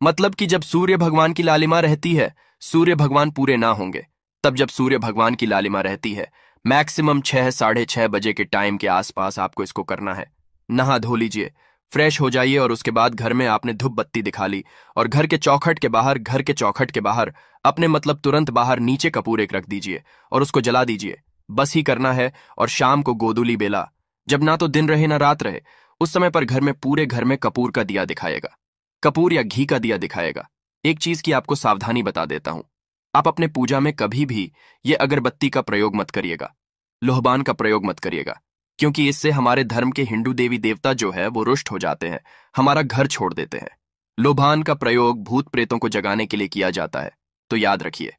[SPEAKER 2] मतलब कि जब सूर्य भगवान की लालिमा रहती है, सूर्य भगवान पूरे ना होंगे, तब जब सूर्य भगवान की लालिमा रहती है, मैक्सिमम 6 साढ़े 6 बजे के टाइम के आसपास आपको इसको करना है। नहा धो लीजिए, फ्रेश हो जाइए और उसके बाद घर में आपने धूप बत्ती दिखा ली और घर के चौखट के बाहर अपने मतलब तुरंत बाहर नीचे कपूर एक रख दीजिए और उसको जला दीजिए। बस ही करना है। और शाम को गोधूली बेला, जब ना तो दिन रहे ना रात रहे, उस समय पर घर में पूरे घर में कपूर का दिया दिखाएगा, कपूर या घी का दिया दिखाएगा। एक चीज की आपको सावधानी बता देता हूं, आप अपने पूजा में कभी भी ये अगरबत्ती का प्रयोग मत करिएगा, लोहबान का प्रयोग मत करिएगा, क्योंकि इससे हमारे धर्म के हिंदू देवी देवता जो है वो रुष्ट हो जाते हैं, हमारा घर छोड़ देते हैं। लोबान का प्रयोग भूत प्रेतों को जगाने के लिए किया जाता है, तो याद रखिए,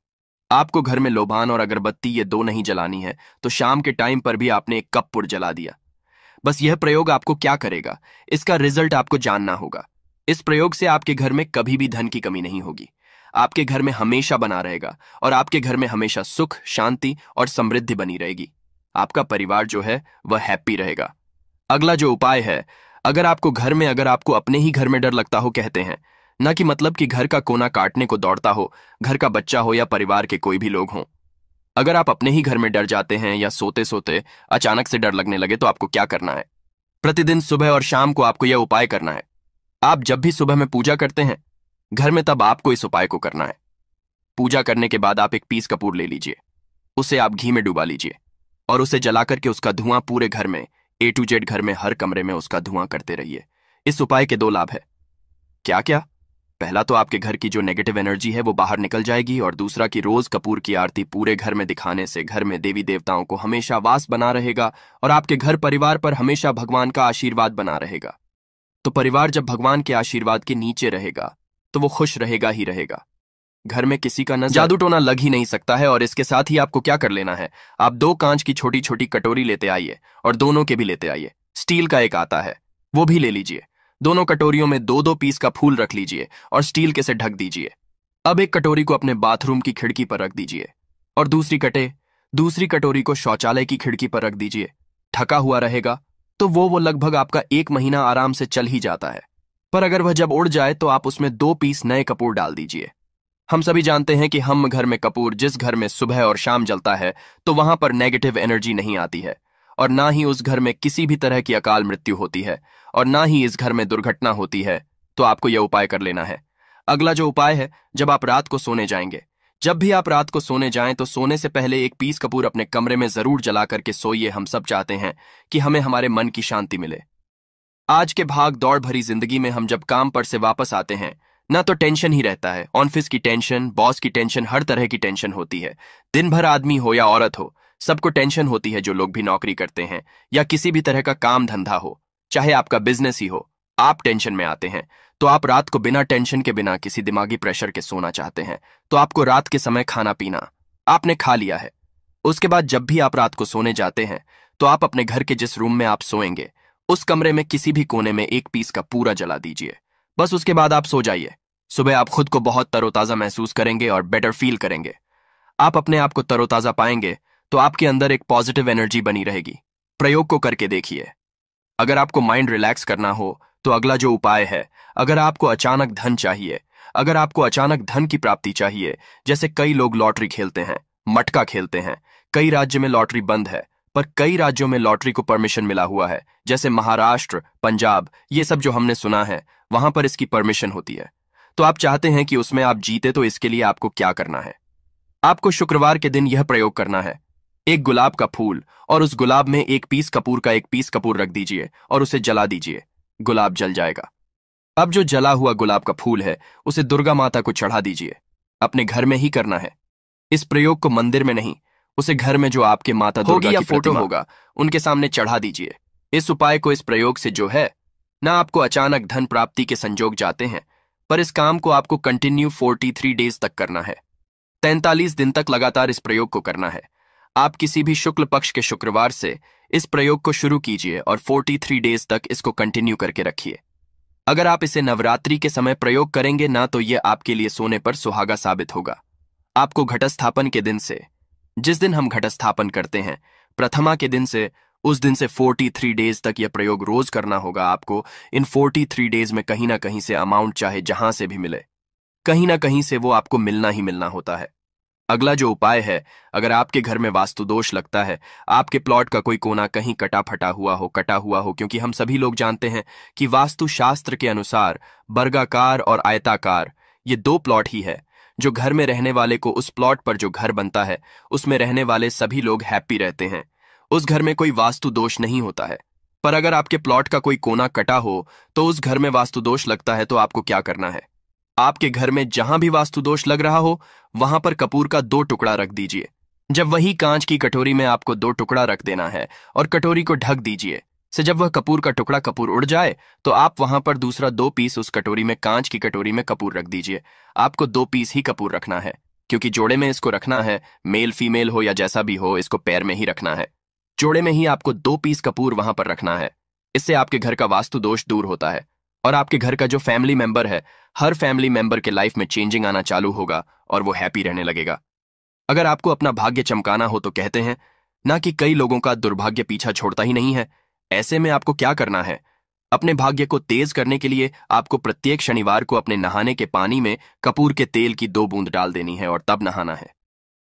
[SPEAKER 2] आपको घर में लोबान और अगरबत्ती ये 2 नहीं जलानी है, तो शाम के टाइम पर भी आपने 1 कपूर जला दिया। बस यह प्रयोग आपको क्या करेगा, इसका रिजल्ट आपको जानना होगा। इस प्रयोग से आपके घर में कभी भी धन की कमी नहीं होगी, आपके घर में हमेशा बना रहेगा और आपके घर में हमेशा सुख, शांति और समृद्धि बनी रहेगी। आपका परिवार जो है वह हैप्पी रहेगा। अगला जो उपाय है, अगर आपको अपने ही घर में डर लगता हो, कहते हैं ना कि मतलब कि घर का कोना काटने को दौड़ता हो, घर का बच्चा हो या परिवार के कोई भी लोग हों, अगर आप अपने ही घर में डर जाते हैं या सोते सोते अचानक से डर लगने लगे तो आपको क्या करना है? प्रतिदिन सुबह और शाम को आपको यह उपाय करना है। आप जब भी सुबह में पूजा करते हैं घर में, तब आपको इस उपाय को करना है। पूजा करने के बाद आप एक पीस कपूर ले लीजिए, उसे आप घी में डुबा लीजिए और उसे जला करके उसका धुआं पूरे घर में, A to Z घर में हर कमरे में उसका धुआं करते रहिए। इस उपाय के 2 लाभ है। क्या क्या? पहला तो आपके घर की जो नेगेटिव एनर्जी है वो बाहर निकल जाएगी, और दूसरा कि रोज कपूर की आरती पूरे घर में दिखाने से घर में देवी देवताओं को हमेशा वास बना रहेगा और आपके घर परिवार पर हमेशा भगवान का आशीर्वाद बना रहेगा। तो परिवार जब भगवान के आशीर्वाद के नीचे रहेगा तो वो खुश रहेगा ही रहेगा। घर में किसी का नजर जादू टोना लग ही नहीं सकता है। और इसके साथ ही आपको क्या कर लेना है, आप 2 कांच की छोटी छोटी कटोरी लेते आइए और दोनों के भी लेते आइए। स्टील का एक आता है, वो भी ले लीजिए। दोनों कटोरियों में 2-2 पीस का फूल रख लीजिए और स्टील के से ढक दीजिए। अब एक कटोरी को अपने बाथरूम की खिड़की पर रख दीजिए और दूसरी कटोरी को शौचालय की खिड़की पर रख दीजिए। ढका हुआ रहेगा तो वो लगभग आपका 1 महीना आराम से चल ही जाता है। पर अगर वह जब उड़ जाए तो आप उसमें 2 पीस नए कपूर डाल दीजिए। हम सभी जानते हैं कि हम घर में कपूर जिस घर में सुबह और शाम जलता है तो वहां पर नेगेटिव एनर्जी नहीं आती है, और ना ही उस घर में किसी भी तरह की अकाल मृत्यु होती है, और ना ही इस घर में दुर्घटना होती है। तो आपको यह उपाय कर लेना है। अगला जो उपाय है, जब आप रात को सोने जाएंगे, जब भी आप रात को सोने जाएं तो सोने से पहले 1 पीस कपूर अपने कमरे में जरूर जला करके सोइए। हम सब चाहते हैं कि हमें हमारे मन की शांति मिले। आज के भाग दौड़ भरी जिंदगी में हम जब काम पर से वापस आते हैं ना तो टेंशन ही रहता है। ऑफिस की टेंशन, बॉस की टेंशन, हर तरह की टेंशन होती है। दिन भर आदमी हो या औरत हो, सबको टेंशन होती है। जो लोग भी नौकरी करते हैं या किसी भी तरह का काम धंधा हो, चाहे आपका बिजनेस ही हो, आप टेंशन में आते हैं। तो आप रात को बिना टेंशन के, बिना किसी दिमागी प्रेशर के सोना चाहते हैं। तो आपको रात के समय खाना पीना आपने खा लिया है। उसके बाद जब भी आप रात को सोने जाते हैं तो आप अपने घर के जिस रूम में आप सोएंगे उस कमरे में किसी भी कोने में 1 पीस का पूरा जला दीजिए। बस उसके बाद आप सो जाइए। सुबह आप खुद को बहुत तरोताजा महसूस करेंगे और बेटर फील करेंगे। आप अपने आप को तरोताजा पाएंगे तो आपके अंदर एक पॉजिटिव एनर्जी बनी रहेगी। प्रयोग को करके देखिए। अगर आपको माइंड रिलैक्स करना हो तो अगला जो उपाय है, अगर आपको अचानक धन चाहिए, अगर आपको अचानक धन की प्राप्ति चाहिए, जैसे कई लोग लॉटरी खेलते हैं, मटका खेलते हैं। कई राज्य में लॉटरी बंद है पर कई राज्यों में लॉटरी को परमिशन मिला हुआ है, जैसे महाराष्ट्र, पंजाब, ये सब जो हमने सुना है वहां पर इसकी परमिशन होती है। तो आप चाहते हैं कि उसमें आप जीते, तो इसके लिए आपको क्या करना है, आपको शुक्रवार के दिन यह प्रयोग करना है। 1 गुलाब का फूल और उस गुलाब में 1 पीस कपूर का 1 पीस कपूर रख दीजिए और उसे जला दीजिए। गुलाब जल जाएगा। अब जो जला हुआ गुलाब का फूल है उसे दुर्गा माता को चढ़ा दीजिए। अपने घर में ही करना है। इस प्रयोग को मंदिर में नहीं, उसे घर में जो आपके माता दुर्गा की फोटो होगा उनके सामने चढ़ा दीजिए। इस उपाय को, इस प्रयोग से जो है ना, आपको अचानक धन प्राप्ति के संजोग जाते हैं, पर इस काम को आपको कंटिन्यू 43 डेज तक करना है। 43 दिन तक लगातार इस प्रयोग को करना है। आप किसी भी शुक्ल पक्ष के शुक्रवार से इस प्रयोग को शुरू कीजिए और 43 डेज तक इसको कंटिन्यू करके रखिए। अगर आप इसे नवरात्रि के समय प्रयोग करेंगे ना, तो यह आपके लिए सोने पर सुहागा साबित होगा। आपको घटस्थापन के दिन से, जिस दिन हम घटस्थापन करते हैं, प्रथमा के दिन से, उस दिन से 43 डेज तक यह प्रयोग रोज करना होगा। आपको इन 43 डेज में कहीं ना कहीं से अमाउंट, चाहे जहां से भी मिले, कहीं ना कहीं से वो आपको मिलना ही मिलना होता है। अगला जो उपाय है, अगर आपके घर में वास्तु दोष लगता है, आपके प्लॉट का कोई कोना कहीं कटा हुआ हो, क्योंकि हम सभी लोग जानते हैं कि वास्तु शास्त्र के अनुसार वर्गाकार और आयताकार ये 2 प्लॉट ही है जो घर में रहने वाले को, उस प्लॉट पर जो घर बनता है उसमें रहने वाले सभी लोग हैप्पी रहते हैं। उस घर में कोई वास्तु दोष नहीं होता है। पर अगर आपके प्लॉट का कोई कोना कटा हो तो उस घर में वास्तु दोष लगता है। तो आपको क्या करना है, आपके घर में जहां भी वास्तु दोष लग रहा हो वहां पर कपूर का 2 टुकड़ा रख दीजिए। जब वही कांच की कटोरी में आपको 2 टुकड़ा रख देना है और कटोरी को ढक दीजिए। से जब वह कपूर का टुकड़ा कपूर उड़ जाए तो आप वहां पर दूसरा 2 पीस उस कटोरी में, कांच की कटोरी में कपूर रख दीजिए। आपको 2 पीस ही कपूर रखना है, क्योंकि जोड़े में इसको रखना है। मेल फीमेल हो या जैसा भी हो, इसको पैर में ही रखना है। जोड़े में ही आपको 2 पीस कपूर वहां पर रखना है। इससे आपके घर का वास्तु दोष दूर होता है और आपके घर का जो फैमिली मेंबर है, हर फैमिली मेंबर के लाइफ में चेंजिंग आना चालू होगा और वो हैप्पी रहने लगेगा। अगर आपको अपना भाग्य चमकाना हो तो कहते हैं ना कि कई लोगों का दुर्भाग्य पीछा छोड़ता ही नहीं है। ऐसे में आपको क्या करना है, अपने भाग्य को तेज करने के लिए आपको प्रत्येक शनिवार को अपने नहाने के पानी में कपूर के तेल की 2 बूंद डाल देनी है और तब नहाना है।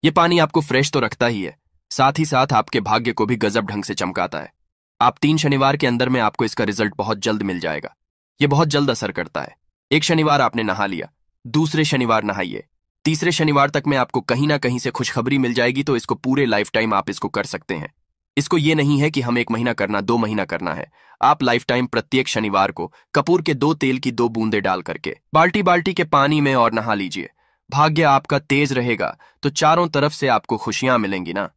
[SPEAKER 2] ये पानी आपको फ्रेश तो रखता ही है, साथ ही साथ आपके भाग्य को भी गजब ढंग से चमकाता है। आप 3 शनिवार के अंदर में आपको इसका रिजल्ट बहुत जल्द मिल जाएगा। ये बहुत जल्द असर करता है। एक शनिवार आपने नहा लिया, दूसरे शनिवार नहाइए, तीसरे शनिवार तक में आपको कहीं ना कहीं से खुशखबरी मिल जाएगी। तो इसको पूरे लाइफ टाइम आप इसको कर सकते हैं। इसको ये नहीं है कि हम 1 महीना करना, 2 महीना करना है। आप लाइफ टाइम प्रत्येक शनिवार को कपूर के 2 तेल की 2 बूंदे डाल करके बाल्टी बाल्टी के पानी में और नहा लीजिए। भाग्य आपका तेज रहेगा तो चारों तरफ से आपको खुशियां मिलेंगी ना।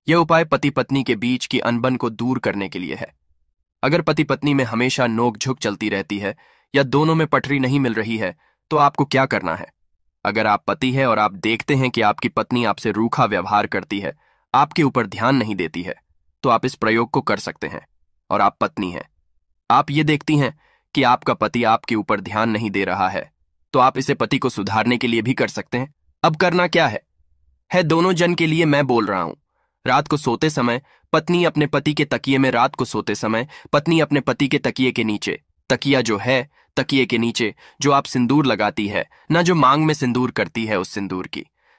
[SPEAKER 2] यह उपाय पति पत्नी के बीच की अनबन को दूर करने के लिए है। अगर पति पत्नी में हमेशा नोक झुक चलती रहती है या दोनों में पटरी नहीं मिल रही है तो आपको क्या करना है? अगर आप पति है और आप देखते हैं कि आपकी पत्नी आपसे रूखा व्यवहार करती है, आपके ऊपर ध्यान नहीं देती है, तो आप इस प्रयोग को कर सकते हैं। और आप पत्नी हैं, आप ये देखती हैं कि आपका पति आपके ऊपर ध्यान नहीं दे रहा है, तो आप इसे पति को सुधारने के लिए भी कर सकते हैं। अब करना क्या है दोनों जन के लिए मैं बोल रहा हूं। रात को सोते समय पत्नी अपने पति के तकिए में, रात को सोते समय पत्नी अपने पति के तकिए के नीचे, तकिया जो है तकिए के नीचे जो आप सिंदूर लगाती है ना, जो मांग में सिंदूर करती है, उस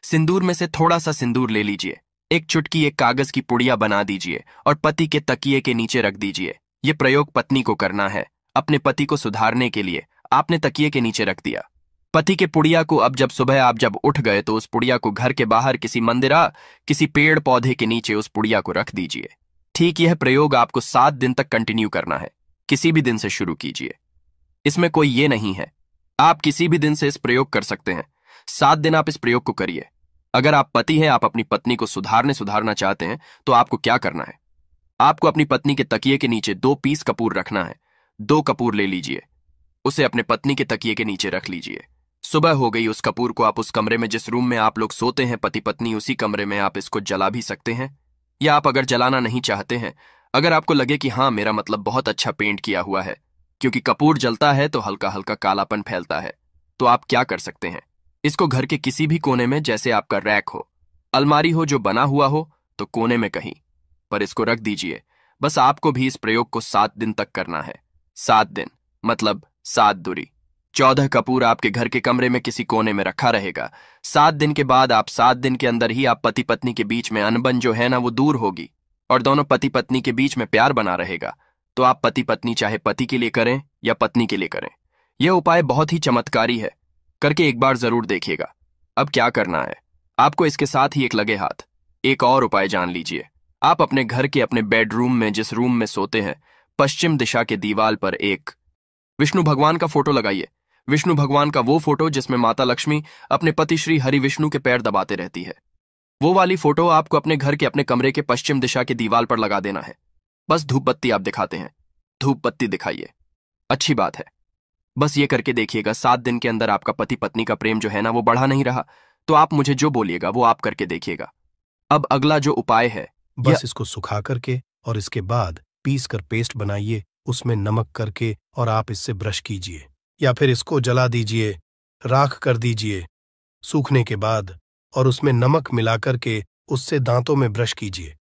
[SPEAKER 2] सिंदूर में से थोड़ा सा सिंदूर ले लीजिए, एक चुटकी एक कागज की पुड़िया बना दीजिए और पति के तकिए के नीचे रख दीजिए। ये प्रयोग पत्नी को करना है अपने पति को सुधारने के लिए। आपने तकिए के नीचे रख दिया पति के पुड़िया को। अब जब सुबह आप जब उठ गए तो उस पुड़िया को घर के बाहर किसी मंदिरा, किसी पेड़ पौधे के नीचे उस पुड़िया को रख दीजिए। ठीक यह प्रयोग आपको 7 दिन तक कंटिन्यू करना है। किसी भी दिन से शुरू कीजिए, इसमें कोई ये नहीं है, आप किसी भी दिन से इस प्रयोग कर सकते हैं। 7 दिन आप इस प्रयोग को करिए। अगर आप पति हैं, आप अपनी पत्नी को सुधारना चाहते हैं, तो आपको क्या करना है? आपको अपनी पत्नी के तकिए के नीचे 2 पीस कपूर रखना है। 2 कपूर ले लीजिए, उसे अपने पत्नी के तकिए के नीचे रख लीजिए। सुबह हो गई, उस कपूर को आप उस कमरे में, जिस रूम में आप लोग सोते हैं पति पत्नी, उसी कमरे में आप इसको जला भी सकते हैं। या आप अगर जलाना नहीं चाहते हैं, अगर आपको लगे कि हाँ मेरा मतलब बहुत अच्छा पेंट किया हुआ है, क्योंकि कपूर जलता है तो हल्का हल्का कालापन फैलता है, तो आप क्या कर सकते हैं? इसको घर के किसी भी कोने में, जैसे आपका रैक हो, अलमारी हो जो बना हुआ हो, तो कोने में कहीं पर इसको रख दीजिए। बस आपको भी इस प्रयोग को 7 दिन तक करना है। 7 दिन मतलब 7 दूरी 14 कपूर आपके घर के कमरे में किसी कोने में रखा रहेगा। 7 दिन के बाद, आप 7 दिन के अंदर ही आप पति पत्नी के बीच में अनबन जो है ना, वो दूर होगी और दोनों पति पत्नी के बीच में प्यार बना रहेगा। तो आप पति पत्नी चाहे पति के लिए करें या पत्नी के लिए करें, यह उपाय बहुत ही चमत्कारी है। करके एक बार जरूर देखिएगा। अब क्या करना है आपको? इसके साथ ही एक लगे हाथ एक और उपाय जान लीजिए। आप अपने घर के अपने बेडरूम में, जिस रूम में सोते हैं, पश्चिम दिशा के दीवार पर एक विष्णु भगवान का फोटो लगाइए। विष्णु भगवान का वो फोटो जिसमें माता लक्ष्मी अपने पति श्री हरि विष्णु के पैर दबाते रहती है, वो वाली फोटो आपको अपने घर के अपने कमरे के पश्चिम दिशा के दीवार पर लगा देना है। बस धूप बत्ती आप दिखाते हैं, धूप बत्ती दिखाइए, अच्छी बात है। बस ये करके देखिएगा, 7 दिन के अंदर आपका पति पत्नी का प्रेम जो है ना, वो बढ़ा नहीं रहा, तो आप मुझे जो बोलिएगा वो आप करके देखिएगा। अब अगला जो उपाय है,
[SPEAKER 1] बस इसको सुखा करके और इसके बाद पीस कर पेस्ट बनाइए, उसमें नमक करके और आप इससे ब्रश कीजिए, या फिर इसको जला दीजिए, राख कर दीजिए सूखने के बाद, और उसमें नमक मिला करके उससे दांतों में ब्रश कीजिए।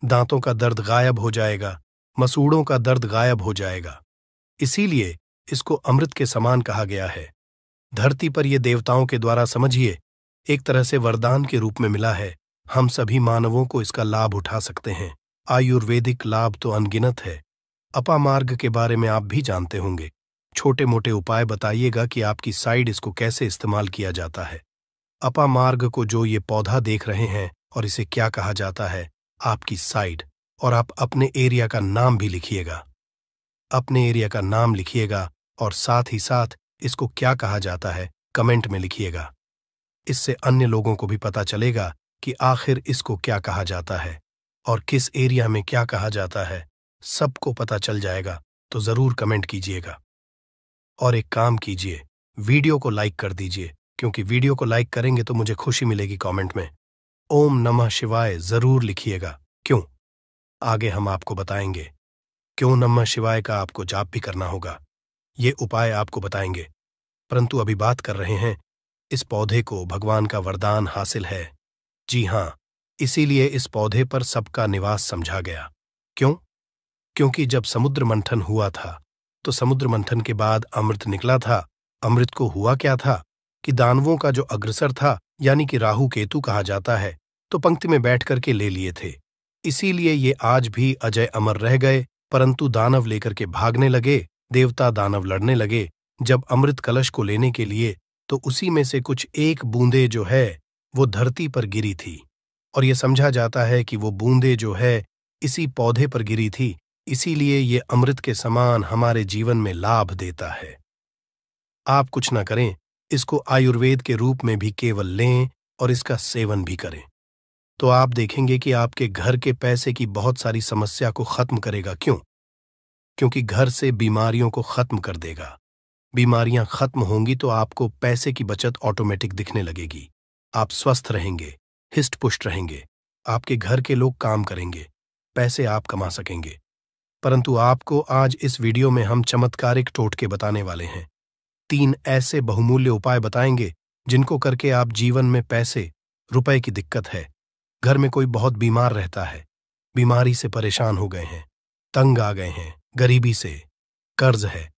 [SPEAKER 1] दांतों का दर्द गायब हो जाएगा, मसूड़ों का दर्द गायब हो जाएगा। इसीलिए इसको अमृत के समान कहा गया है। धरती पर यह देवताओं के द्वारा, समझिए, एक तरह से वरदान के रूप में मिला है। हम सभी मानवों को इसका लाभ उठा सकते हैं। आयुर्वेदिक लाभ तो अनगिनत है। अपामार्ग के बारे में आप भी जानते होंगे। छोटे मोटे उपाय बताइएगा कि आपकी साइड इसको कैसे इस्तेमाल किया जाता है। अपामार्ग को जो ये पौधा देख रहे हैं, और इसे क्या कहा जाता है, आपकी साइड, और आप अपने एरिया का नाम भी लिखिएगा। अपने एरिया का नाम लिखिएगा और साथ ही साथ इसको क्या कहा जाता है कमेंट में लिखिएगा। इससे अन्य लोगों को भी पता चलेगा कि आखिर इसको क्या कहा जाता है और किस एरिया में क्या कहा जाता है, सबको पता चल जाएगा। तो जरूर कमेंट कीजिएगा। और एक काम कीजिए, वीडियो को लाइक कर दीजिए, क्योंकि वीडियो को लाइक करेंगे तो मुझे खुशी मिलेगी। कमेंट में ओम नमः शिवाय जरूर लिखिएगा। क्यों? आगे हम आपको बताएंगे क्यों नमः शिवाय का आपको जाप भी करना होगा। ये उपाय आपको बताएंगे, परंतु अभी बात कर रहे हैं इस पौधे को भगवान का वरदान हासिल है। जी हाँ, इसीलिए इस पौधे पर सबका निवास समझा गया। क्यों? क्योंकि जब समुद्र मंथन हुआ था तो समुद्र मंथन के बाद अमृत निकला था। अमृत को हुआ क्या था कि दानवों का जो अग्रसर था, यानी कि राहु केतु कहा जाता है, तो पंक्ति में बैठ करके ले लिए थे। इसीलिए ये आज भी अजय अमर रह गए। परंतु दानव लेकर के भागने लगे, देवता दानव लड़ने लगे। जब अमृत कलश को लेने के लिए तो उसी में से कुछ एक बूंदे जो है वो धरती पर गिरी थी, और ये समझा जाता है कि वो बूंदे जो है इसी पौधे पर गिरी थी। इसीलिए ये अमृत के समान हमारे जीवन में लाभ देता है। आप कुछ ना करें, इसको आयुर्वेद के रूप में भी केवल लें और इसका सेवन भी करें, तो आप देखेंगे कि आपके घर के पैसे की बहुत सारी समस्या को खत्म करेगा। क्यों? क्योंकि घर से बीमारियों को खत्म कर देगा। बीमारियां खत्म होंगी तो आपको पैसे की बचत ऑटोमेटिक दिखने लगेगी। आप स्वस्थ रहेंगे, हिस्ट पुष्ट रहेंगे, आपके घर के लोग काम करेंगे, पैसे आप कमा सकेंगे। परंतु आपको आज इस वीडियो में हम चमत्कारिक टोटके बताने वाले हैं। 3 ऐसे बहुमूल्य उपाय बताएंगे जिनको करके आप जीवन में पैसे, रुपए की दिक्कत है, घर में कोई बहुत बीमार रहता है, बीमारी से परेशान हो गए हैं, तंग आ गए हैं, गरीबी से, कर्ज है,